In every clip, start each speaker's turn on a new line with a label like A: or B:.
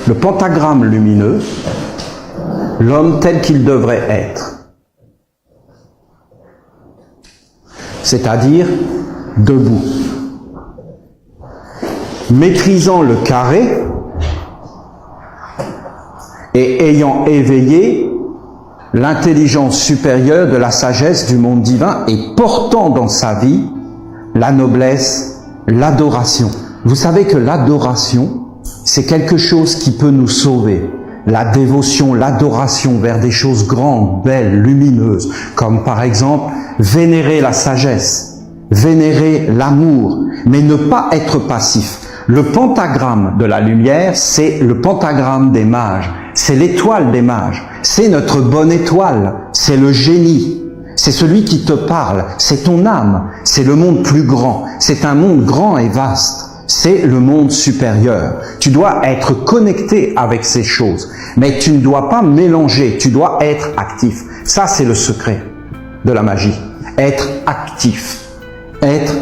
A: le pentagramme lumineux, l'homme tel qu'il devrait être. C'est-à-dire debout. Maîtrisant le carré et ayant éveillé l'intelligence supérieure de la sagesse du monde divin et portant dans sa vie la noblesse, l'adoration. Vous savez que l'adoration, c'est quelque chose qui peut nous sauver. La dévotion, l'adoration vers des choses grandes, belles, lumineuses, comme par exemple vénérer la sagesse, vénérer l'amour, mais ne pas être passif. Le pentagramme de la lumière, c'est le pentagramme des mages, c'est l'étoile des mages, c'est notre bonne étoile, c'est le génie, c'est celui qui te parle, c'est ton âme, c'est le monde plus grand, c'est un monde grand et vaste, c'est le monde supérieur. Tu dois être connecté avec ces choses, mais tu ne dois pas mélanger, tu dois être actif. Ça, c'est le secret de la magie, être actif, être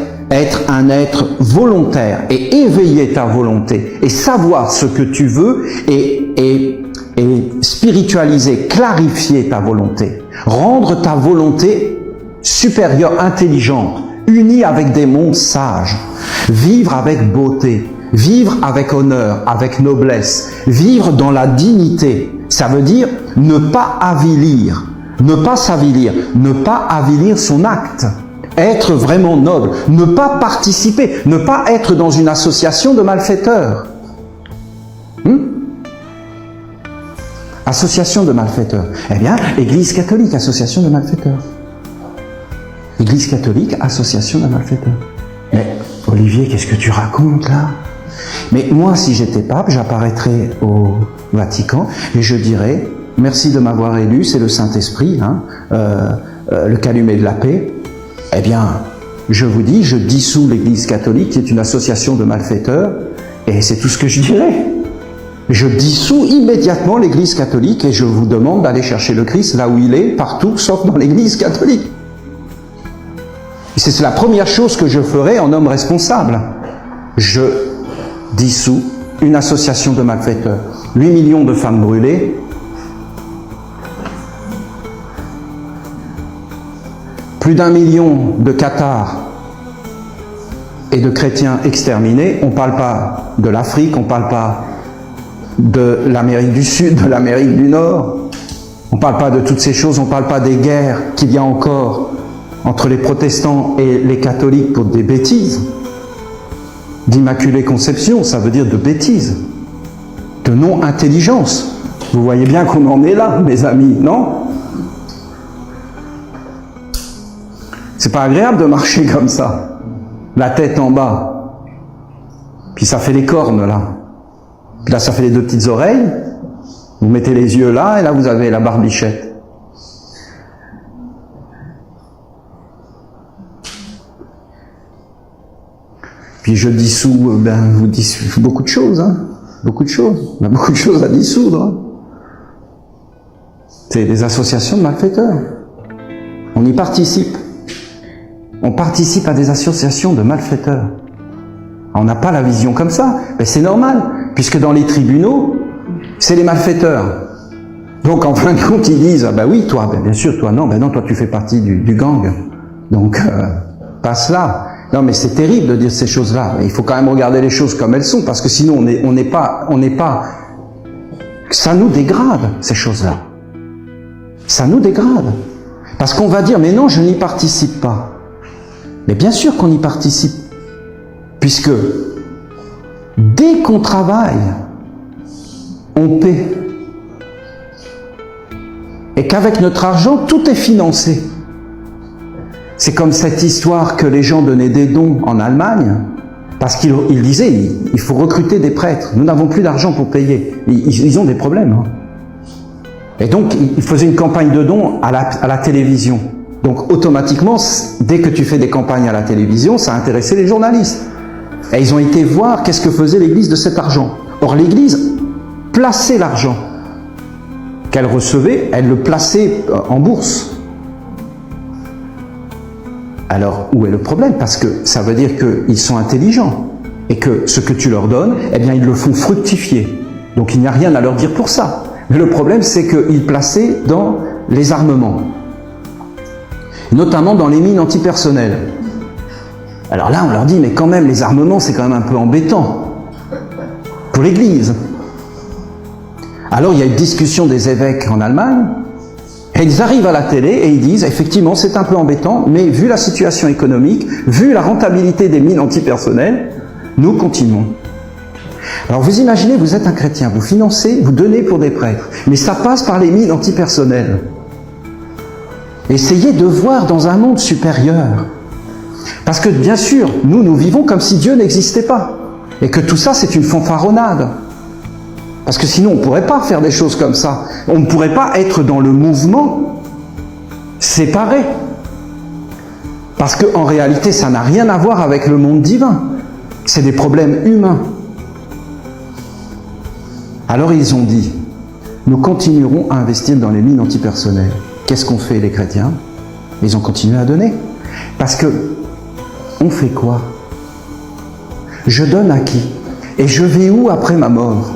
A: un être volontaire et éveiller ta volonté et savoir ce que tu veux et spiritualiser, clarifier ta volonté, rendre ta volonté supérieure, intelligente, unie avec des mondes sages, vivre avec beauté, vivre avec honneur, avec noblesse, vivre dans la dignité. Ça veut dire ne pas avilir, ne pas s'avilir, ne pas avilir son acte. Être vraiment noble, ne pas participer, ne pas être dans une association de malfaiteurs. Association de malfaiteurs. Eh bien, Église catholique, association de malfaiteurs. Église catholique, association de malfaiteurs. Mais Olivier, qu'est-ce que tu racontes là? Mais moi, si j'étais pape, j'apparaîtrais au Vatican et je dirais, merci de m'avoir élu, c'est le Saint-Esprit, le calumet de la paix. Eh bien, je vous dis, je dissous l'Église catholique, qui est une association de malfaiteurs, et c'est tout ce que je dirais. Je dissous immédiatement l'Église catholique et je vous demande d'aller chercher le Christ là où il est, partout, sauf dans l'Église catholique. C'est la première chose que je ferai en homme responsable. Je dissous une association de malfaiteurs. 8 millions de femmes brûlées, plus d'1 million de cathares et de chrétiens exterminés. On ne parle pas de l'Afrique, on ne parle pas de l'Amérique du Sud, de l'Amérique du Nord. On ne parle pas de toutes ces choses, on ne parle pas des guerres qu'il y a encore entre les protestants et les catholiques pour des bêtises. D'immaculée conception, ça veut dire de bêtises, de non-intelligence. Vous voyez bien qu'on en est là, mes amis, non? C'est pas agréable de marcher comme ça, la tête en bas. Puis ça fait les cornes, là. Puis là, ça fait les deux petites oreilles. Vous mettez les yeux là, et là, vous avez la barbichette. Puis je dissous, vous dissous beaucoup de choses, hein. Beaucoup de choses. On a beaucoup de choses à dissoudre. Hein. C'est des associations de malfaiteurs. On y participe. On participe à des associations de malfaiteurs. On n'a pas la vision comme ça, mais c'est normal, puisque dans les tribunaux, c'est les malfaiteurs. Donc en fin de compte, ils disent, ah ben oui, toi, bien sûr, toi non, toi tu fais partie du gang. Donc, passe là. Non mais c'est terrible de dire ces choses-là. Il faut quand même regarder les choses comme elles sont, parce que sinon on n'est pas, ça nous dégrade, ces choses-là. Ça nous dégrade. Parce qu'on va dire, mais non, je n'y participe pas. Mais bien sûr qu'on y participe. Puisque dès qu'on travaille, on paie. Et qu'avec notre argent, tout est financé. C'est comme cette histoire que les gens donnaient des dons en Allemagne, parce qu'ils disaient, il faut recruter des prêtres. Nous n'avons plus d'argent pour payer. Ils ont des problèmes. Hein. Et donc, ils faisaient une campagne de dons à la télévision. Donc, automatiquement, dès que tu fais des campagnes à la télévision, ça intéressait les journalistes. Et ils ont été voir qu'est-ce que faisait l'Église de cet argent. Or, l'Église plaçait l'argent qu'elle recevait, elle le plaçait en bourse. Alors, où est le problème? Parce que ça veut dire qu'ils sont intelligents et que ce que tu leur donnes, eh bien, ils le font fructifier. Donc il n'y a rien à leur dire pour ça. Mais le problème, c'est qu'ils plaçaient dans les armements, notamment dans les mines antipersonnelles. Alors là, on leur dit, mais quand même, les armements, c'est quand même un peu embêtant pour l'Église. Alors il y a une discussion des évêques en Allemagne, et ils arrivent à la télé et ils disent, effectivement, c'est un peu embêtant, mais vu la situation économique, vu la rentabilité des mines antipersonnelles, nous continuons. Alors vous imaginez, vous êtes un chrétien, vous financez, vous donnez pour des prêtres, mais ça passe par les mines antipersonnelles. Essayez de voir dans un monde supérieur. Parce que bien sûr, nous vivons comme si Dieu n'existait pas. Et que tout ça, c'est une fanfaronnade. Parce que sinon, on ne pourrait pas faire des choses comme ça. On ne pourrait pas être dans le mouvement séparé. Parce qu'en réalité, ça n'a rien à voir avec le monde divin. C'est des problèmes humains. Alors ils ont dit, nous continuerons à investir dans les mines antipersonnelles. Qu'est-ce qu'ont fait les chrétiens? Ils ont continué à donner. Parce que, on fait quoi? Je donne à qui? Et je vais où après ma mort?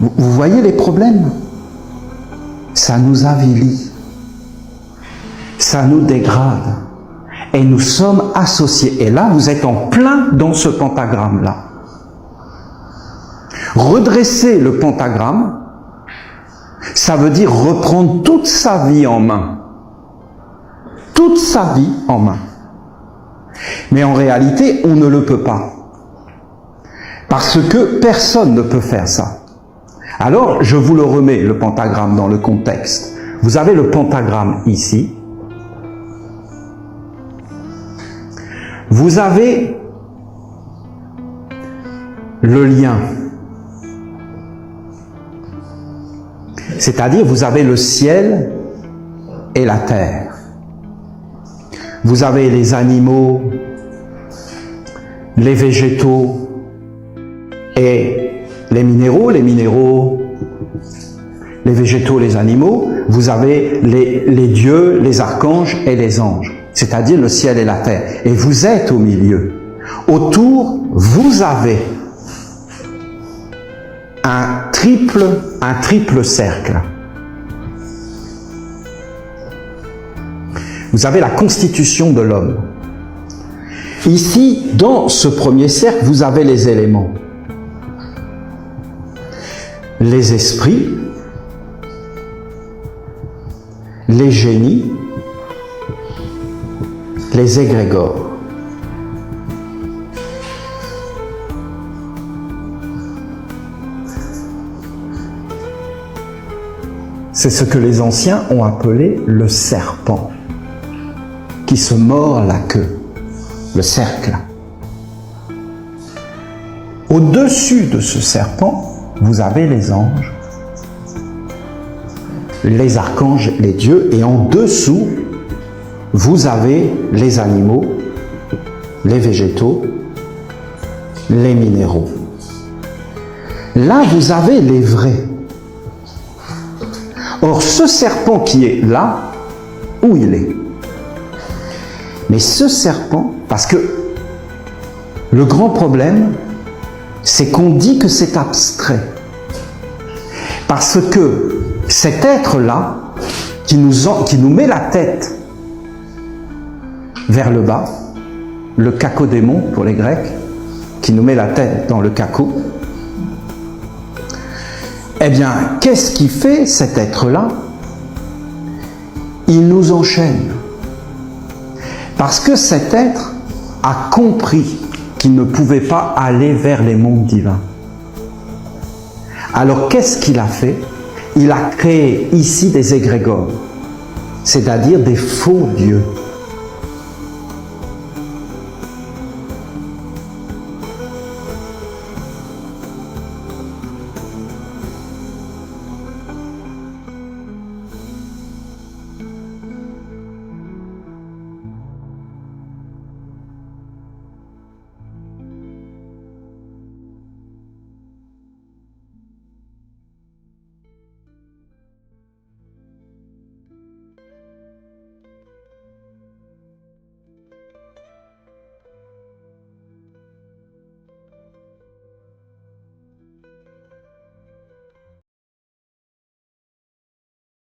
A: Vous voyez les problèmes? Ça nous avilit. Ça nous dégrade. Et nous sommes associés. Et là, vous êtes en plein dans ce pentagramme-là. Redresser le pentagramme, ça veut dire reprendre toute sa vie en main. Toute sa vie en main. Mais en réalité, on ne le peut pas. Parce que personne ne peut faire ça. Alors, je vous le remets, le pentagramme, dans le contexte. Vous avez le pentagramme ici. Vous avez le lien. C'est-à-dire, vous avez le ciel et la terre. Vous avez les animaux, les végétaux et les minéraux, les végétaux, les animaux. Vous avez les dieux, les archanges et les anges. C'est-à-dire le ciel et la terre. Et vous êtes au milieu. Autour, vous avez un triple cercle. Vous avez la constitution de l'homme. Ici, dans ce premier cercle, vous avez les éléments. Les esprits, les génies, les égrégores. C'est ce que les anciens ont appelé le serpent, qui se mord la queue, le cercle. Au-dessus de ce serpent, vous avez les anges, les archanges, les dieux, et en dessous, vous avez les animaux, les végétaux, les minéraux. Là, vous avez les vrais. Or, ce serpent qui est là, où il est? Mais ce serpent, parce que le grand problème, c'est qu'on dit que c'est abstrait. Parce que cet être-là, qui nous met la tête vers le bas, le cacodémon pour les Grecs, qui nous met la tête dans le caco, eh bien, qu'est-ce qui fait cet être-là? Il nous enchaîne. Parce que cet être a compris qu'il ne pouvait pas aller vers les mondes divins. Alors, qu'est-ce qu'il a fait? Il a créé ici des égrégores, c'est-à-dire des faux dieux.